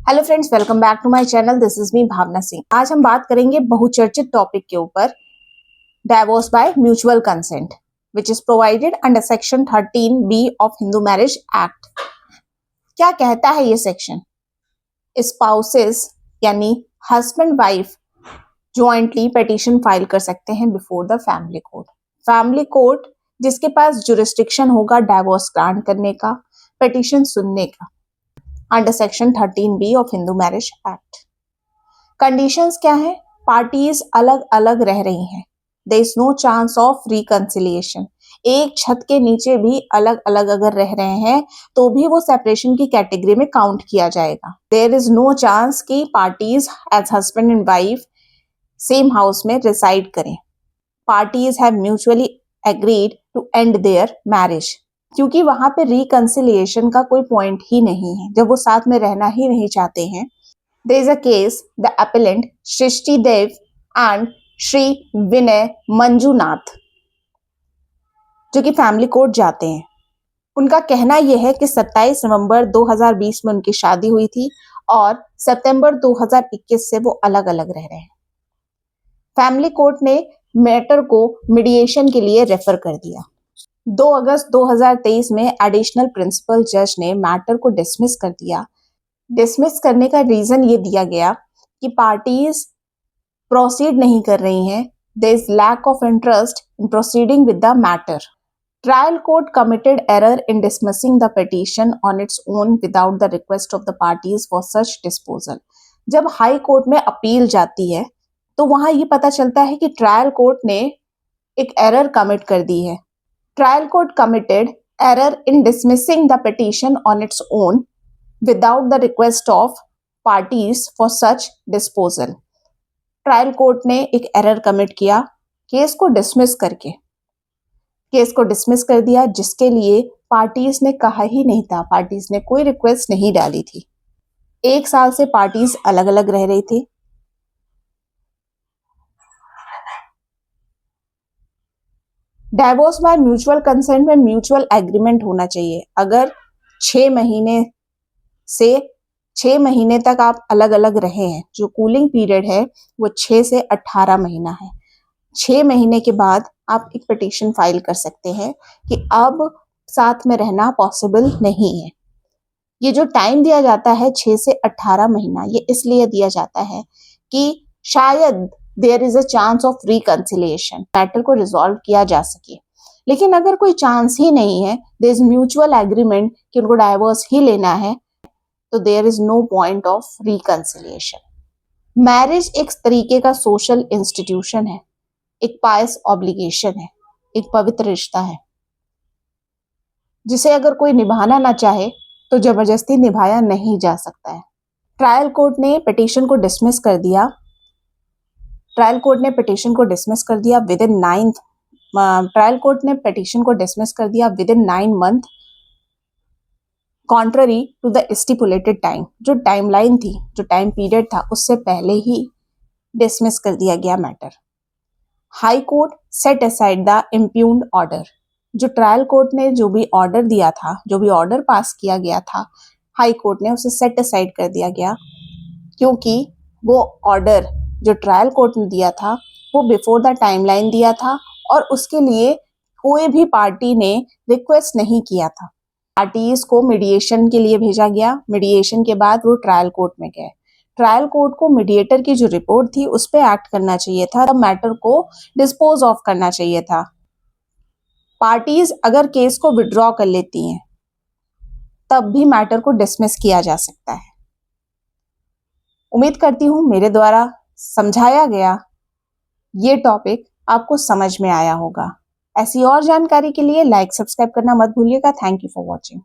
Hello friends, welcome back to my channel. This is me Bhavna Singh. आज हम बात करेंगे बहुचर्चित टॉपिक के ऊपर, divorce by mutual consent which is provided under section 13B of Hindu marriage act. क्या कहता है ये सेक्शन? स्पाउसेस यानी husband wife jointly petition file कर सकते हैं before the family court. Family court जिसके पास जुरिस्डिक्शन होगा डाइवोर्स ग्रांट करने का, पिटीशन सुनने का, under section 13B of Hindu marriage act. Conditions क्या है? पार्टीज अलग अलग रह रही हैं, there is no chance of reconciliation. एक छत के नीचे भी अलग अलग अगर रह रहे हैं तो भी वो सेपरेशन की कैटेगरी में काउंट किया जाएगा। देयर इज नो चांस कि parties as husband and wife same house में रिसाइड करें। Parties have mutually agreed to end their marriage, क्योंकि वहां पे रिकंसिलिएशन का कोई पॉइंट ही नहीं है जब वो साथ में रहना ही नहीं चाहते हैं। There is a case, the appellant Shrishti Dev and Shri विनय मंजुनाथ जो कि फैमिली कोर्ट जाते हैं। उनका कहना यह है कि 27 नवंबर 2020 में उनकी शादी हुई थी और सितंबर 2021 से वो अलग अलग रह रहे हैं। फैमिली कोर्ट ने मैटर को मीडिएशन के लिए रेफर कर दिया। 2 अगस्त 2023 में एडिशनल प्रिंसिपल जज ने मैटर को डिसमिस कर दिया। डिसमिस करने का रीजन ये दिया गया कि पार्टीज प्रोसीड नहीं कर रही हैं, there is lack of interest in proceeding with the matter. Trial court committed error in dismissing the petition on its own without the request of the parties for such disposal. जब high court में appeal जाती है तो वहां ये पता चलता है कि ट्रायल कोर्ट ने एक एरर कमिट कर दी है। Trial court committed error in dismissing the petition on its own without the request of parties for such disposal। Trial court ने एक एरर कमिट किया, केस को डिसमिस करके केस को डिसमिस कर दिया, जिसके लिए पार्टीज ने कहा ही नहीं था, पार्टीज ने कोई रिक्वेस्ट नहीं डाली थी। 1 साल से पार्टीज अलग अलग रह रही थी। डाइवोर्स बाय म्यूचुअल कंसेंट में म्यूचुअल एग्रीमेंट होना चाहिए। अगर 6 महीने तक आप अलग अलग रहे हैं, जो कूलिंग पीरियड है वो 6 से 18 महीना है। 6 महीने के बाद आप एक पिटीशन फाइल कर सकते हैं कि अब साथ में रहना पॉसिबल नहीं है। ये जो टाइम दिया जाता है 6 से 18 महीना, ये इसलिए दिया जाता है कि शायद there is a chance of reconciliation, matter को रिजॉल्व किया जा सके। लेकिन अगर कोई चांस ही नहीं है, देयर इज म्यूचुअल एग्रीमेंट कि उनको डाइवोर्स ही लेना है, तो there is no point of reconciliation. Marriage एक तरीके का सोशल इंस्टीट्यूशन है, एक पायस ऑब्लिगेशन है, एक पवित्र रिश्ता है जिसे अगर कोई निभाना ना चाहे तो जबरदस्ती निभाया नहीं जा सकता है। ट्रायल कोर्ट ने पिटीशन को डिसमिस कर दिया। ट्रायल कोर्ट ने पिटीशन को डिसमिस कर दिया within 9 month contrary to the stipulated time. जो टाइमलाइन थी, जो टाइम पीरियड था, उससे पहले ही डिसमिस कर दिया गया matter. High court set aside the इम्प्यून्ड order. जो ट्रायल कोर्ट ने जो भी ऑर्डर दिया था, जो भी ऑर्डर पास किया गया था, हाई कोर्ट ने उसे सेट असाइड कर दिया गया, क्योंकि वो ऑर्डर जो ट्रायल कोर्ट ने दिया था वो बिफोर द टाइमलाइन दिया था और उसके लिए कोई भी पार्टी ने रिक्वेस्ट नहीं किया था। पार्टीज को मीडिएशन के लिए भेजा गया। मीडिएशन के बाद वो ट्रायल कोर्ट में गए। ट्रायल कोर्ट को मीडिएटर की जो रिपोर्ट थी उस पे एक्ट करना चाहिए था, तब मैटर को डिस्पोज ऑफ करना चाहिए था। पार्टीज अगर केस को विड्रॉ कर लेती हैं तब भी मैटर को डिसमिस किया जा सकता है। उम्मीद करती हूँ मेरे द्वारा समझाया गया ये टॉपिक आपको समझ में आया होगा। ऐसी और जानकारी के लिए लाइक सब्सक्राइब करना मत भूलिएगा। Thank you for watching.